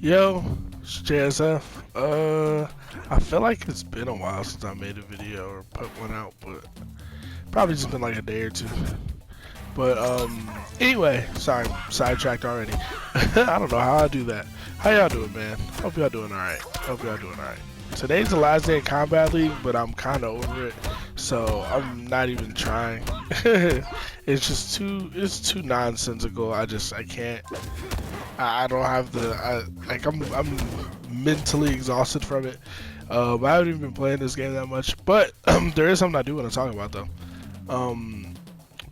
Yo, it's JSF. I feel like it's been a while since I made a video or put one out, but probably just been like a day or two. But anyway, sorry, sidetracked already. I don't know how I do that. How y'all doing, man? Hope y'all doing alright. Today's the last day of Combat League, but I'm kind of over it, so I'm not even trying. It's just too nonsensical. I can't. I don't have I'm mentally exhausted from it. I haven't even been playing this game that much, but there is something I do want to talk about though.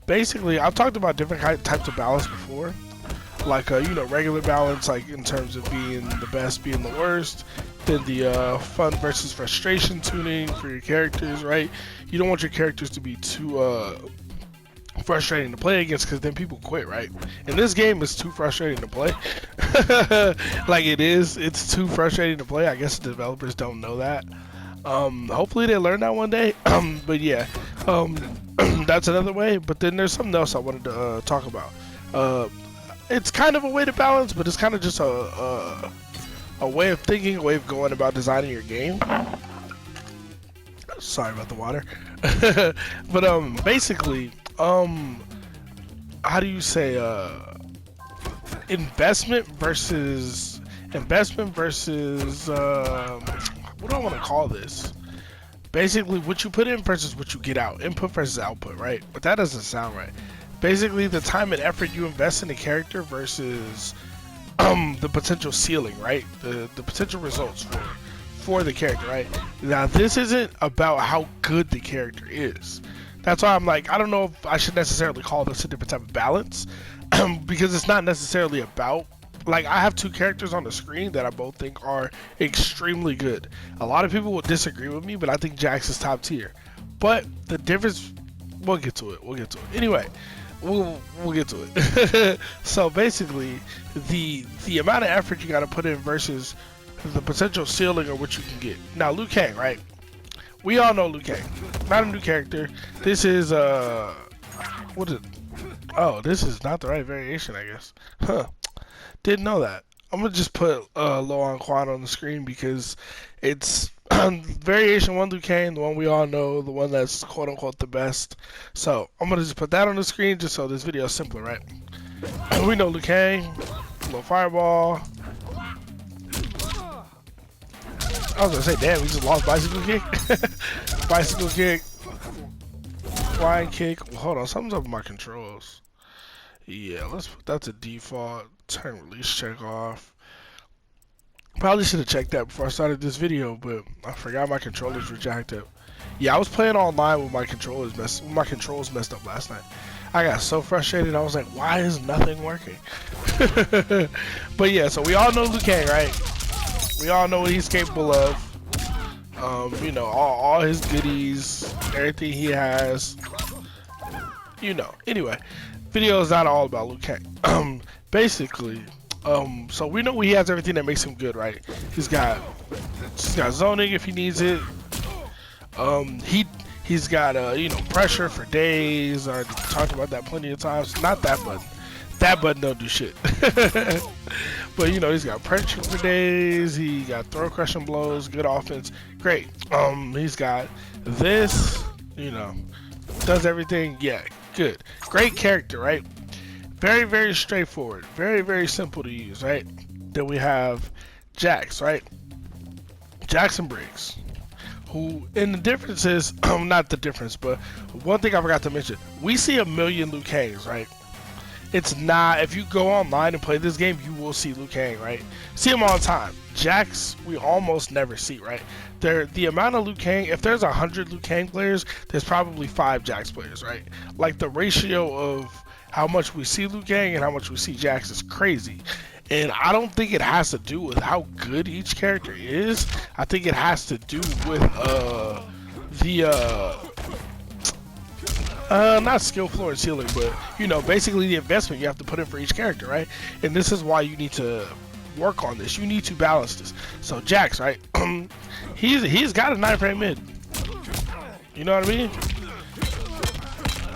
Basically, I've talked about different types of balance before, like regular balance, like in terms of being the best, being the worst. Then the fun versus frustration tuning for your characters, right? You don't want your characters to be too frustrating to play against, because then people quit, right? And this game is too frustrating to play. Like it's too frustrating to play. I guess the developers don't know that. Hopefully they learn that one day. But yeah, that's another way. But then there's something else I wanted to talk about. It's kind of a way to balance, but it's kind of just a way of thinking, a way of going about designing your game. Sorry about the water. But basically, how do you say, investment versus what do I want to call this? Basically, what you put in versus what you get out. Input versus output, right? But that doesn't sound right. Basically, the time and effort you invest in a character versus the potential ceiling, right? The potential results for the character, right? Now, this isn't about how good the character is. That's why I'm like, I don't know if I should necessarily call this a different type of balance, because it's not necessarily about, like, I have two characters on the screen that I both think are extremely good. A lot of people will disagree with me, but I think Jax is top tier. But the difference, we'll get to it. Anyway, we'll get to it. So basically, the amount of effort you got to put in versus the potential ceiling of what you can get. Now, Liu Kang, right? We all know Liu Kang. Not a new character. This is what is it? Oh, this is not the right variation, I guess. Huh. Didn't know that. I'm gonna just put low on Quan on the screen because it's variation 1 Liu Kang, the one we all know, the one that's quote unquote the best. So I'm gonna just put that on the screen just so this video is simpler, right? We know Liu Kang, little fireball. I was gonna say, damn, we just lost bicycle kick. Bicycle kick, flying kick. Well, hold on, something's up with my controls. Yeah, let's put that to default. Turn release check off. Probably should have checked that before I started this video, but I forgot my controllers were jacked up. Yeah, I was playing online with my controls messed up last night. I got so frustrated. I was like, why is nothing working? But yeah, so we all know Liu Kang, right? We all know what he's capable of. All his goodies, everything he has. Anyway, video is not all about Liu Kang. Basically, so we know he has everything that makes him good, right? He's got zoning if he needs it. He's got pressure for days. I talked about that plenty of times. Not that button. That button don't do shit. But he's got pressure for days. He got throw crushing blows, good offense, great. He's got this, does everything, yeah, good, great character, right? Very, very straightforward, very, very simple to use, right? Then we have Jax, right? Jax and Briggs, and the difference is, not the difference, but one thing I forgot to mention, we see a million Liu Kangs, right? It's not, if you go online and play this game, you will see Liu Kang, right? See him all the time. Jax, we almost never see, right? The amount of Liu Kang, if there's 100 Liu Kang players, there's probably 5 Jax players, right? Like, the ratio of how much we see Liu Kang and how much we see Jax is crazy. And I don't think it has to do with how good each character is. I think it has to do with not skill floor and ceiling, but basically the investment you have to put in for each character, right? And this is why you need to work on this. You need to balance this. So Jax, right? he's got a 9-frame mid. You know what I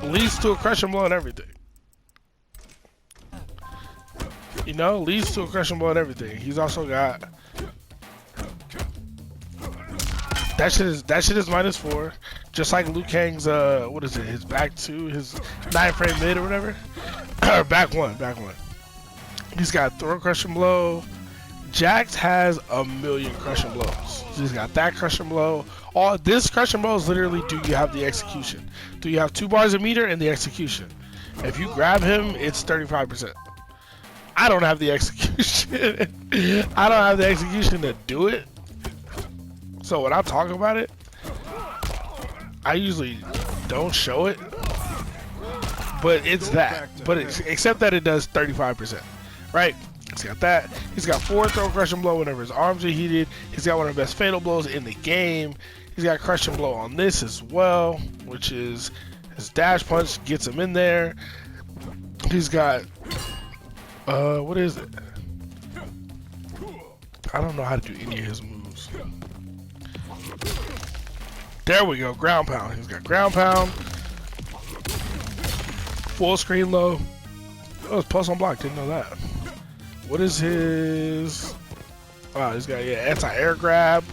mean? Leads to a crushing blow and everything. You know, leads to a crushing blow and everything. He's also got that shit is -4, just like Liu Kang's what is it? His back 2, his 9-frame mid or whatever. back one. He's got throw crushing blow. Jax has a million crushing blows. He's got that crushing blow. All this crushing blow is literally, do you have the execution? Do you have 2 bars of meter and the execution? If you grab him, it's 35%. I don't have the execution. I don't have the execution to do it. So when I talk about it, I usually don't show it. But it's that. But except that it does 35%. Right? He's got that. He's got 4 throw crushing blow whenever his arms are heated. He's got one of the best fatal blows in the game. He's got crushing blow on this as well, which is his dash punch gets him in there. He's got what is it? I don't know how to do any of his moves. There we go, ground pound. He's got ground pound, full screen low. Oh, it's plus on block. Didn't know that. What is his? Wow, he's got anti-air grab.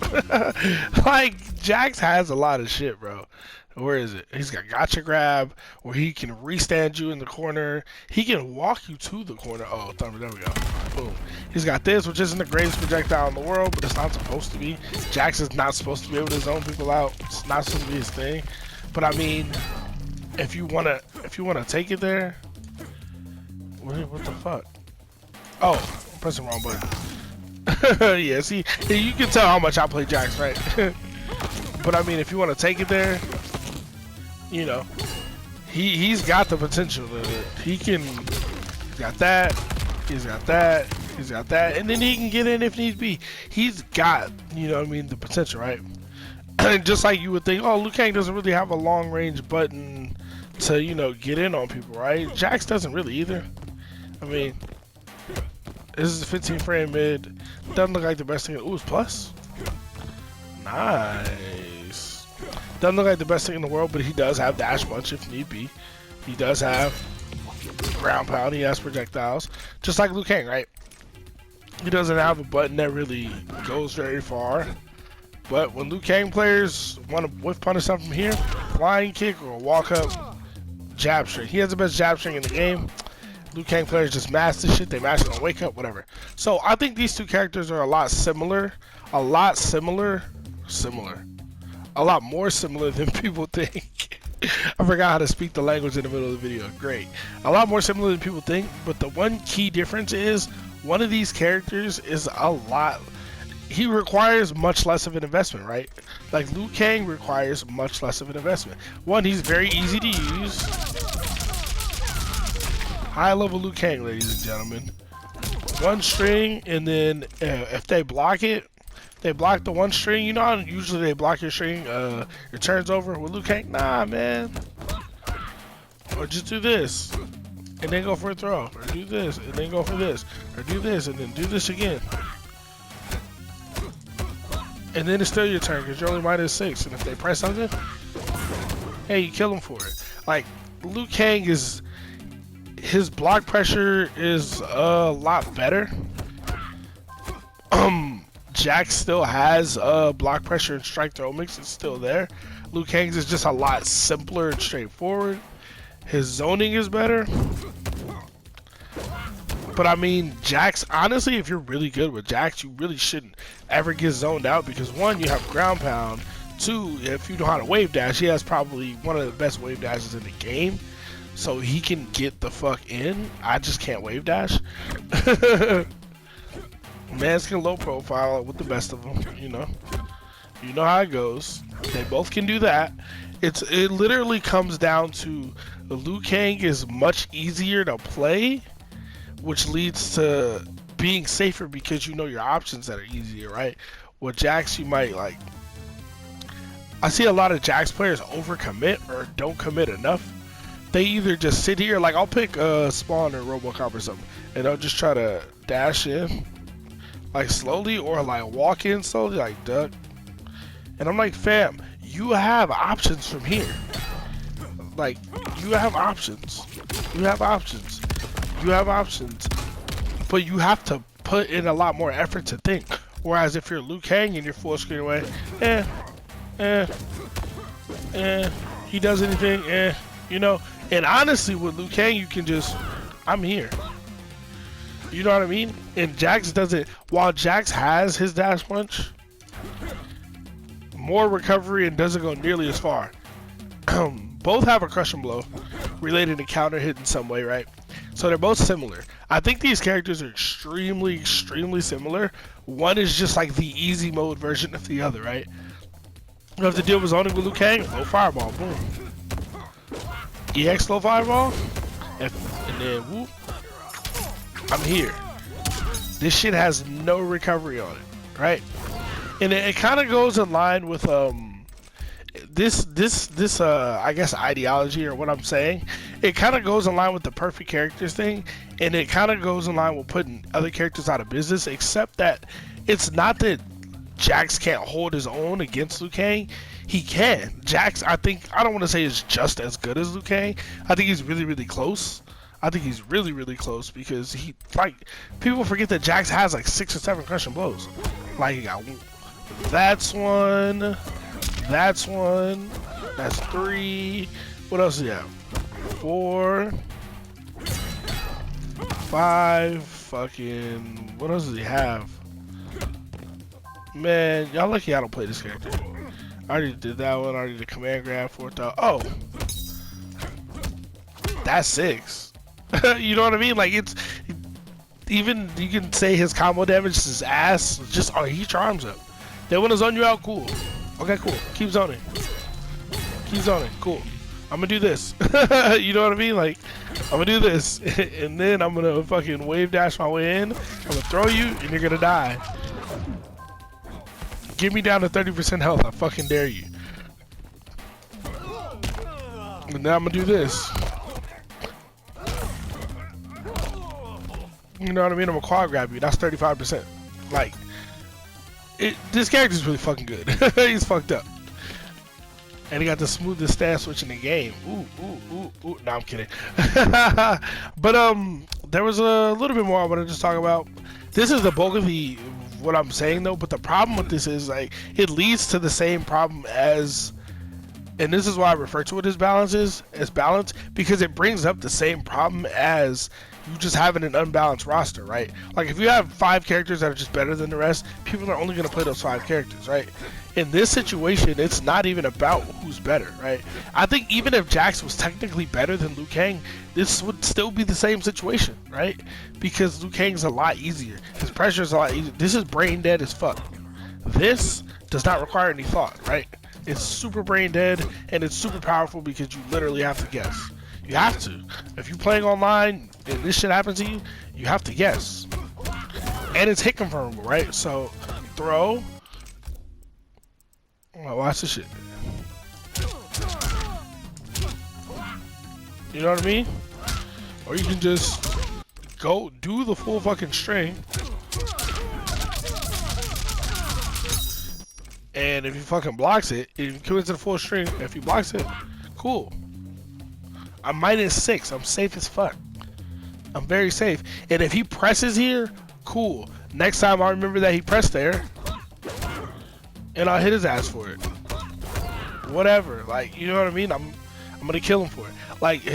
Like Jax has a lot of shit, bro. Where is it? He's got gotcha grab, where he can restand you in the corner. He can walk you to the corner. Oh, thunder, there we go. Boom. He's got this, which isn't the greatest projectile in the world, but it's not supposed to be. Jax is not supposed to be able to zone people out. It's not supposed to be his thing. But I mean, if you wanna take it there, what the fuck? Oh, I'm pressing the wrong button. Yeah, see, you can tell how much I play Jax, right? But I mean, if you want to take it there, you know, he's got the potential. He can. He's got that. He's got that. He's got that, and then he can get in if needs be. He's got, you know what I mean, the potential, right? Just like you would think, oh, Liu Kang doesn't really have a long range button to, you know, get in on people, right? Jax doesn't really either. I mean, this is a 15 frame mid. Doesn't look like the best thing. Ooh, it's plus. Nice. Doesn't look like the best thing in the world, but he does have dash punch if need be. He does have ground pound. He has projectiles, just like Liu Kang, right? He doesn't have a button that really goes very far. But when Liu Kang players want to whiff punish something from here, flying kick or walk up, jab string. He has the best jab string in the game. Liu Kang players just master shit. They master it on wake up, whatever. So I think these two characters are a lot similar. A lot more similar than people think. I forgot how to speak the language in the middle of the video. Great. A lot more similar than people think, but the one key difference is one of these characters is a lot. He requires much less of an investment, right? Like Liu Kang requires much less of an investment. One, he's very easy to use. High level Liu Kang, ladies and gentlemen. One string, and then if they block it, they block the one string. You know how usually they block your string, your turn's over. With Liu Kang, nah, man. Or just do this, and then go for a throw. Or do this, and then go for this. Or do this, and then do this again. And then it's still your turn, because you're only -6. And if they press something, hey, you kill them for it. Like, Liu Kang is... his block pressure is a lot better. Jax still has block pressure and strike throw mix. It's still there. Liu Kang's is just a lot simpler and straightforward. His zoning is better. But I mean, Jax, honestly, if you're really good with Jax, you really shouldn't ever get zoned out, because one, you have ground pound. Two, if you know how to wave dash, he has probably one of the best wave dashes in the game. So he can get the fuck in. I just can't wave dash. Man's can low profile with the best of them, you know. You know how it goes. They both can do that. It literally comes down to Liu Kang is much easier to play, which leads to being safer because you know your options that are easier, right? With Jax, you might like... I see a lot of Jax players overcommit or don't commit enough. They either just sit here, like I'll pick Spawn or Robocop or something, and I'll just try to dash in, like slowly, or like walk in slowly, like duck. And I'm like, fam, you have options from here. Like, you have options. You have options. You have options. but you have to put in a lot more effort to think. Whereas if you're Liu Kang and you're full screen away, he does anything, you know. And honestly, with Liu Kang, you can just, I'm here. You know what I mean? And Jax doesn't. While Jax has his dash punch, more recovery and doesn't go nearly as far. Both have a crushing blow related to counter hit in some way, right? So they're both similar. I think these characters are extremely, extremely similar. One is just like the easy mode version of the other, right? You have to deal with zoning with Liu Kang, low fireball, boom. EX low fireball, and then whoop. I'm here. This shit has no recovery on it, right? And it kind of goes in line with this I guess ideology, or what I'm saying. It kind of goes in line with the perfect characters thing, and it kind of goes in line with putting other characters out of business, except that it's not that Jax can't hold his own against Liu Kang. He can. Jax, I don't want to say is just as good as Liu Kang. I think he's really, really close. I think he's really, really close because people forget that Jax has like 6 or 7 crushing blows. Like, he got that's one, that's 3. What else do you have? 4, 5, fucking, what else does he have? Man, y'all lucky I don't play this character. I already did that one, I already did command grab, 4,000. Oh! That's 6. You know what I mean? Like, it's, even, you can say his combo damage is his ass, just, he charms up. They want to zone you out, cool. Okay, cool. Keep zoning. Keep zoning, cool. I'm gonna do this. You know what I mean? Like, I'm gonna do this, and then I'm gonna fucking wave dash my way in. I'm gonna throw you, and you're gonna die. Get me down to 30% health. I fucking dare you. And now I'm gonna do this. You know what I mean? I'm gonna quad grab you. That's 35%. Like, this character's really fucking good. He's fucked up. And he got the smoothest stat switch in the game. Ooh. No, I'm kidding. But there was a little bit more I wanted to talk about. This is the bulk of what I'm saying though. But the problem with this is, like, it leads to the same problem as, and this is why I refer to it as balance, because it brings up the same problem as you just having an unbalanced roster, right? Like, if you have 5 characters that are just better than the rest, people are only going to play those 5 characters, right? In this situation, it's not even about who's better, right? I think even if Jax was technically better than Liu Kang, this would still be the same situation, right? Because Liu Kang's a lot easier. His pressure is a lot easier. This is brain dead as fuck. This does not require any thought, right? It's super brain dead, and it's super powerful because you literally have to guess. You have to. If you're playing online and this shit happens to you, you have to guess. And it's hit confirmable, right? So, throw. Oh, watch this shit. You know what I mean? Or you can just go do the full fucking string. And if he fucking blocks it, if he commits to the full string, if he blocks it, cool. I'm -6. I'm safe as fuck. I'm very safe. And if he presses here, cool. Next time I remember that he pressed there, and I'll hit his ass for it. Whatever. Like, you know what I mean? I'm gonna kill him for it. Like,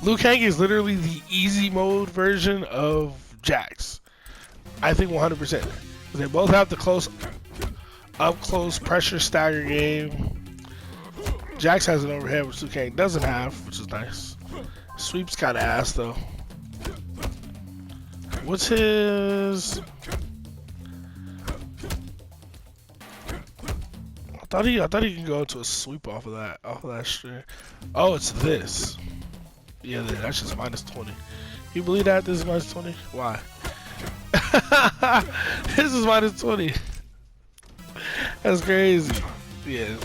Liu Kang is literally the easy mode version of Jax. I think 100%. They both have the up close pressure stagger game. Jax has an overhead, which Liu Kang doesn't have, which is nice. Sweep's kind of ass though. What's his? I thought he could go into a sweep off of that string. Oh, it's this. Yeah, that's just -20. You believe that this is -20? Why? This is -20. That's crazy. Yeah.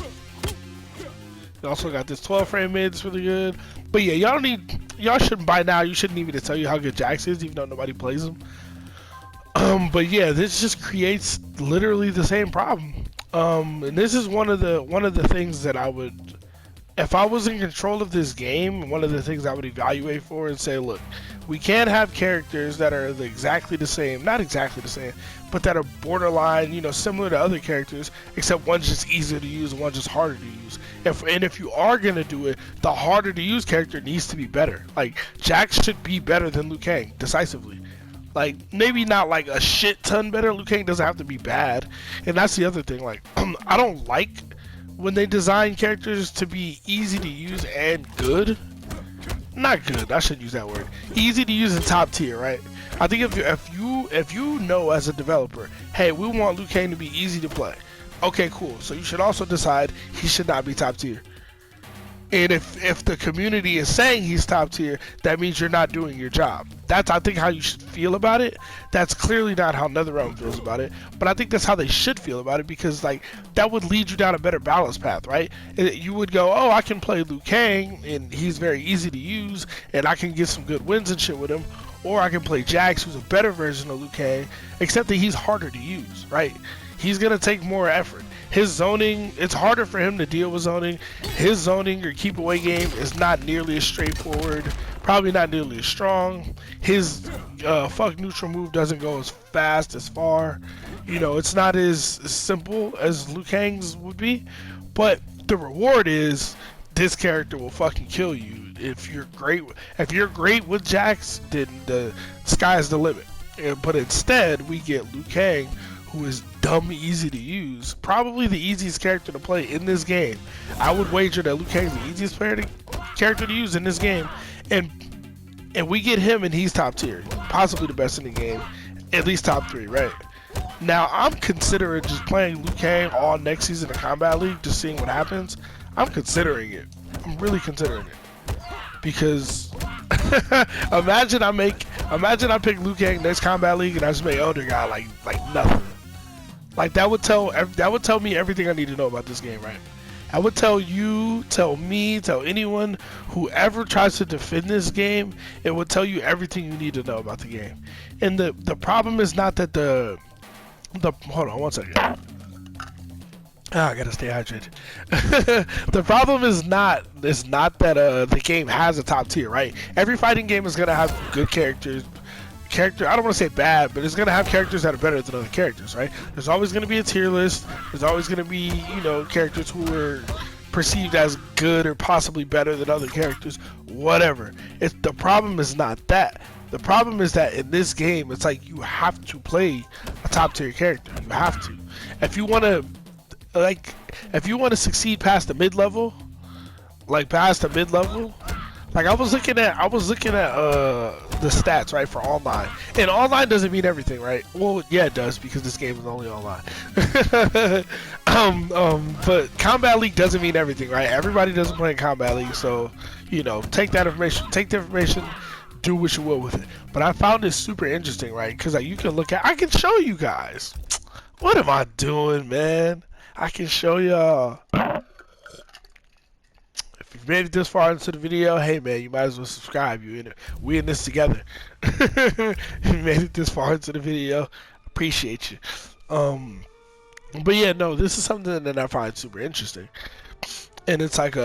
You also got this 12 frame mid, it's really good. But yeah, y'all shouldn't, by now, you shouldn't even tell you how good Jax is, even though nobody plays him. But yeah, this just creates literally the same problem. And this is one of the things that I would, if I was in control of this game, one of the things I would evaluate for and say, look, We can't have characters that are exactly the same, not exactly the same, but that are borderline, you know, similar to other characters, except one's just easier to use and one's just harder to use. If you are gonna do it, the harder to use character needs to be better. Like Jax should be better than Liu Kang decisively. Like maybe not like a shit ton better. Liu Kang doesn't have to be bad, and that's the other thing. Like I don't like when they design characters to be easy to use and good. Not good. I shouldn't use that word. Easy to use and top tier, right? I think if you know as a developer, hey, we want Liu Kang to be easy to play. Okay, cool. So you should also decide he should not be top tier. And if the community is saying he's top tier, that means you're not doing your job. That's, I think, how you should feel about it. That's clearly not how NetherRealm feels about it. But I think that's how they should feel about it, because like that would lead you down a better balance path, right? You would go, oh, I can play Liu Kang and he's very easy to use and I can get some good wins and shit with him. Or I can play Jax, who's a better version of Liu Kang, except that he's harder to use, right? He's gonna take more effort. His zoning, it's harder for him to deal with zoning. His zoning or keep away game is not nearly as straightforward, probably not nearly as strong. His fuck neutral move doesn't go as fast, as far. You know, it's not as simple as Liu Kang's would be, but the reward is this character will fucking kill you. If you're great with Jax, then the sky's the limit. But instead, we get Liu Kang, who is dumb easy to use, probably the easiest character to play in this game. I would wager that Liu Kang's the easiest character to use in this game, and we get him and he's top tier, possibly the best in the game, at least top 3, right? Now I'm considering just playing Liu Kang all next season in Combat League, just seeing what happens. I'm considering it. I'm really considering it, because imagine I pick Liu Kang next Combat League and I just make Elder God like nothing. Like that would tell me everything I need to know about this game, right? I would tell you, tell me, tell anyone who ever tries to defend this game. It would tell you everything you need to know about the game. And the problem is not that the hold on one second. I gotta stay hydrated. The problem is not that the game has a top tier, right? Every fighting game is gonna have good characters. I don't want to say bad, but it's gonna have characters that are better than other characters, right? There's always gonna be a tier list. There's always gonna be, you know, characters who are perceived as good or possibly better than other characters. Whatever. The problem is not that. The problem is that in this game, it's like you have to play a top tier character. You have to. If you want to succeed past the mid level, like I was looking at the stats, right, for online. And online doesn't mean everything, right? Well, yeah, it does, because this game is only online. But Combat League doesn't mean everything, right? Everybody doesn't play in Combat League, so, you know, take the information, do what you will with it. But I found this super interesting, right? Because like, you can look at, I can show you guys. What am I doing, man? I can show y'all. If you've made it this far into the video, hey man, you might as well subscribe. We in this together. If you made it this far into the video, appreciate you. But yeah, no, this is something that I find super interesting. And it's like,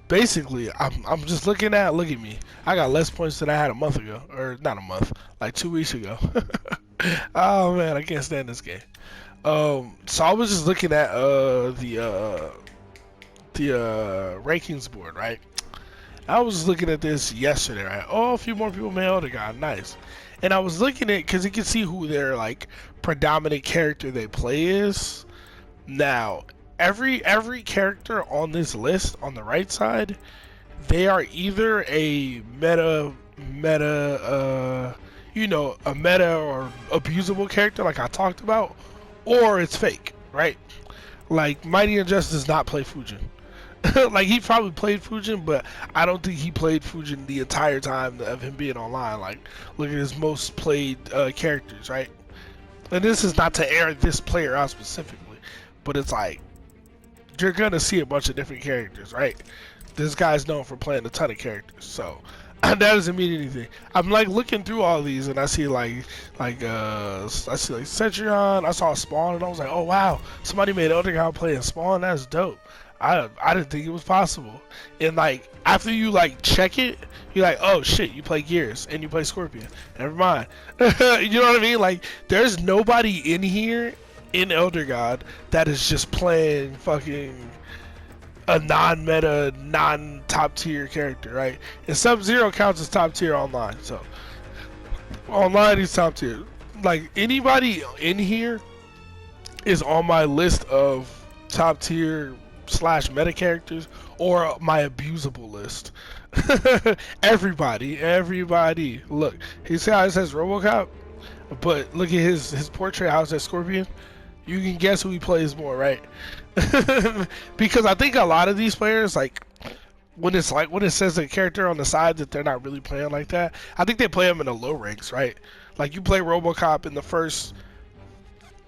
basically, I'm just look at me. I got less points than I had a month ago, or not a month, like 2 weeks ago. Oh man, I can't stand this game. So I was just looking at the rankings board, right? I was looking at this yesterday, right? Oh, a few more people made Elder God, nice. And I was looking at, because you can see who their like predominant character they play is. Now, every character on this list on the right side, they are either a meta or abusable character like I talked about, or it's fake, right? Like Mighty Injustice does not play Fujin. Like he probably played Fujin, but I don't think he played Fujin the entire time of him being online. Like look at his most played characters, right? And this is not to air this player out specifically, but it's like you're gonna see a bunch of different characters, right? This guy's known for playing a ton of characters, so that doesn't mean anything. I'm like looking through all these and I see I see like Centurion, I saw Spawn and I was like, oh wow, somebody made Elder God playing Spawn, that's dope. I didn't think it was possible. And like after you like check it, you're like, oh shit, you play Gears and you play Scorpion. Never mind. You know what I mean? Like there's nobody in here in Elder God that is just playing fucking a non-meta, non-top tier character, right? And Sub-Zero counts as top tier online, so online he's top tier. Like anybody in here is on my list of top tier slash meta characters or my abusable list. everybody. Look, he says RoboCop, but look at his portrait. How's that Scorpion? You can guess who he plays more, right? Because I think a lot of these players, like when it says a character on the side that they're not really playing like that, I think they play them in the low ranks, right? Like you play RoboCop in the first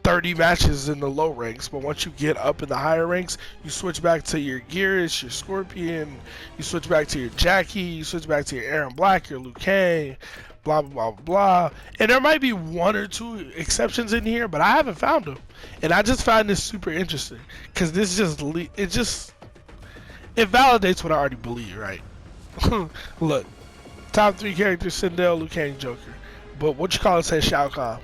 30 matches in the low ranks, but once you get up in the higher ranks, you switch back to your Gears, your Scorpion, you switch back to your Jackie, you switch back to your Aaron Black, your Liu Kang, blah blah blah blah. And there might be one or two exceptions in here, but I haven't found them. And I just find this super interesting because this it validates what I already believe, right? Look, top 3 characters: Sindel, Liu Kang, Joker. But what you call it says Shao Kahn.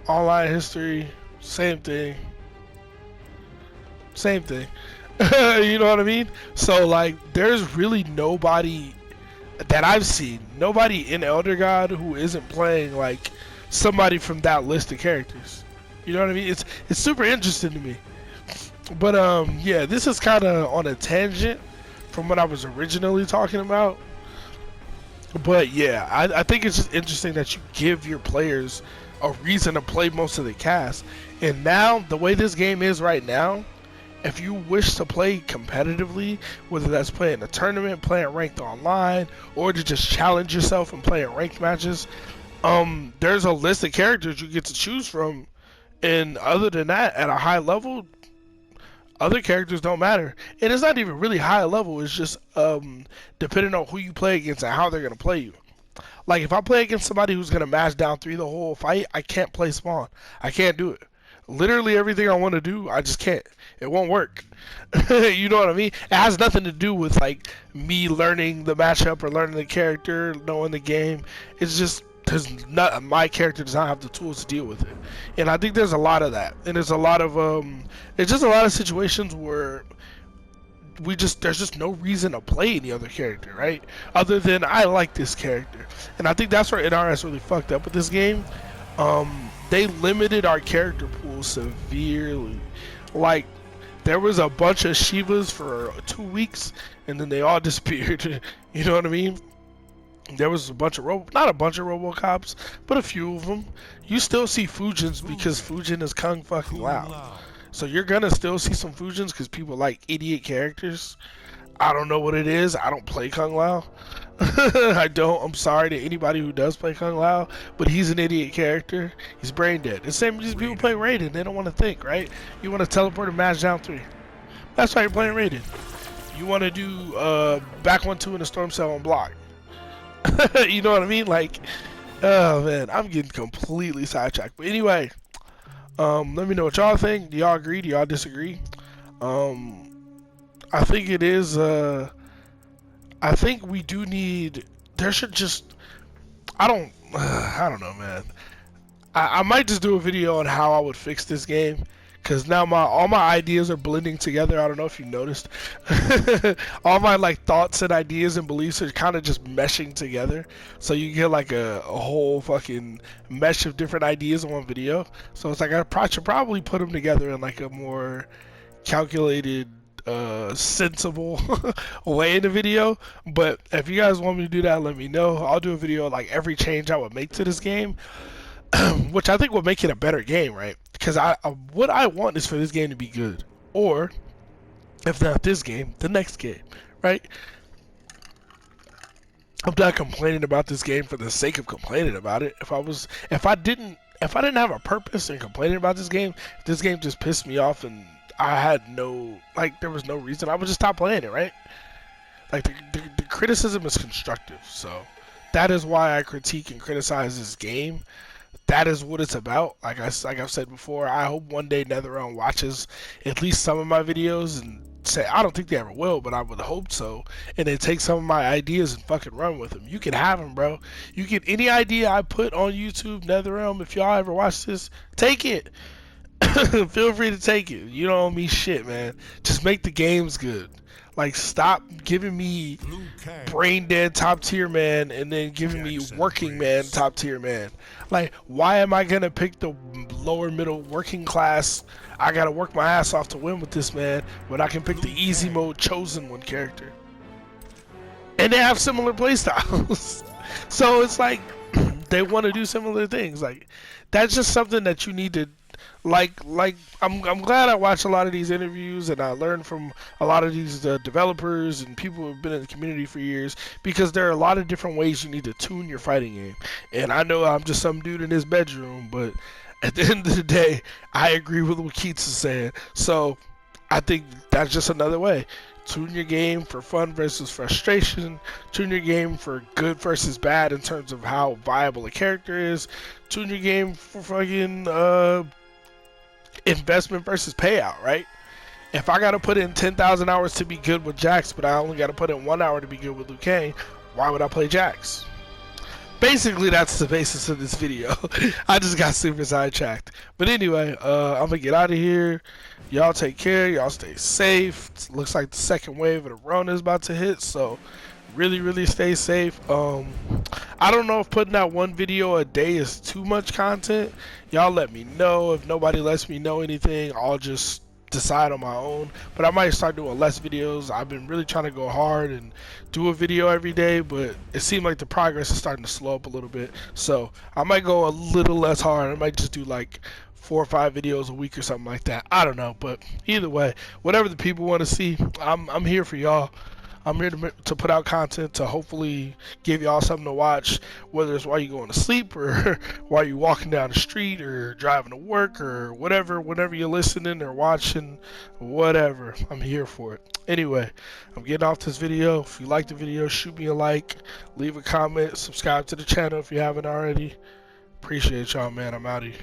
Online history, same thing. You know what I mean? So like there's really nobody that I've seen, nobody in Elder God who isn't playing like somebody from that list of characters. You know what I mean? It's super interesting to me. But yeah, this is kind of on a tangent from what I was originally talking about. But yeah, I think it's just interesting that you give your players a reason to play most of the cast. And now, the way this game is right now, if you wish to play competitively, whether that's playing a tournament, playing ranked online, or to just challenge yourself and play in ranked matches, there's a list of characters you get to choose from. And other than that, at a high level, other characters don't matter. And it's not even really high level, it's just depending on who you play against and how they're going to play you. Like, if I play against somebody who's going to mash down 3 the whole fight, I can't play Spawn. I can't do it. Literally everything I want to do, I just can't. It won't work. You know what I mean? It has nothing to do with, like, me learning the matchup or learning the character, knowing the game. It's just, my character does not have the tools to deal with it. And I think there's a lot of that. And there's a lot of, it's just a lot of situations where there's just no reason to play any other character, right? Other than I like this character. And I think that's where NRS really fucked up with this game. They limited our character pool severely. Like, there was a bunch of Shivas for 2 weeks, and then they all disappeared. You know what I mean? There was a bunch of not a bunch of RoboCops, but a few of them. You still see Fujins because Fujin is Kung fucking Lao. So you're gonna still see some Fujins because people like idiot characters. I don't know what it is. I don't play Kung Lao. I don't. I'm sorry to anybody who does play Kung Lao, but he's an idiot character. He's brain dead. The same as people play Raiden. They don't want to think, right? You want to teleport and mash down 3. That's why you're playing Raiden. You want to do back 1-2 in a storm cell on block. You know what I mean? Like, oh man, I'm getting completely sidetracked. But anyway, let me know what y'all think. Do y'all agree? Do y'all disagree? I think it is. I think we do need. There should just. I don't know, man. I might just do a video on how I would fix this game. Cause now all my ideas are blending together. I don't know if you noticed. All my like thoughts and ideas and beliefs are kind of just meshing together. So you get like a whole fucking mesh of different ideas in one video. So it's like I should probably put them together in like a more calculated, sensible way in the video. But if you guys want me to do that, let me know. I'll do a video like every change I would make to this game. Which I think will make it a better game, right? Because what I want is for this game to be good, or if not this game, the next game, right? I'm not complaining about this game for the sake of complaining about it. If I didn't have a purpose in complaining about this game, if this game just pissed me off and I had there was no reason, I would just stop playing it, right? Like the criticism is constructive, so that is why I critique and criticize this game. that is what it's about. Like I've said before, I hope one day NetherRealm watches at least some of my videos and say, I don't think they ever will, but I would hope so. And then take some of my ideas and fucking run with them. You can have them, bro. You can, any idea I put on YouTube, NetherRealm, if y'all ever watch this, take it. Feel free to take it. You don't owe me shit, man. Just make the games good. Like, stop giving me brain dead top tier man and then giving me working man top tier man. Like, why am I gonna pick the lower middle working class? I gotta work my ass off to win with this man when I can pick the easy mode chosen one character. And they have similar playstyles. So it's like they want to do similar things. Like, that's just something that you need to like I'm glad I watched a lot of these interviews and I learned from a lot of these developers and people who've been in the community for years, because there are a lot of different ways you need to tune your fighting game. And I know I'm just some dude in his bedroom, but at the end of the day, I agree with what Keats is saying. So I think that's just another way. Tune your game for fun versus frustration. Tune your game for good versus bad in terms of how viable a character is. Tune your game for fucking investment versus payout, right? If I gotta put in 10,000 hours to be good with Jax, but I only gotta put in 1 hour to be good with Liu Kang, why would I play Jax? Basically, that's the basis of this video. I just got super sidetracked. But anyway, I'm gonna get out of here. Y'all take care. Y'all stay safe. It looks like the second wave of the Rona is about to hit, so really stay safe. I don't know if putting out one video a day is too much content. Y'all let me know. If nobody lets me know anything, I'll just decide on my own. But I might start doing less videos. I've been really trying to go hard and do a video every day, but it seemed like the progress is starting to slow up a little bit. So I might go a little less hard. I might just do like 4 or 5 videos a week or something like that. I don't know, but either way, whatever the people want to see, I'm here for y'all. I'm here to put out content to hopefully give y'all something to watch, whether it's while you're going to sleep or while you're walking down the street or driving to work or whatever, whenever you're listening or watching, whatever. I'm here for it. Anyway, I'm getting off this video. If you like the video, shoot me a like, leave a comment, subscribe to the channel if you haven't already. Appreciate y'all, man. I'm out of here.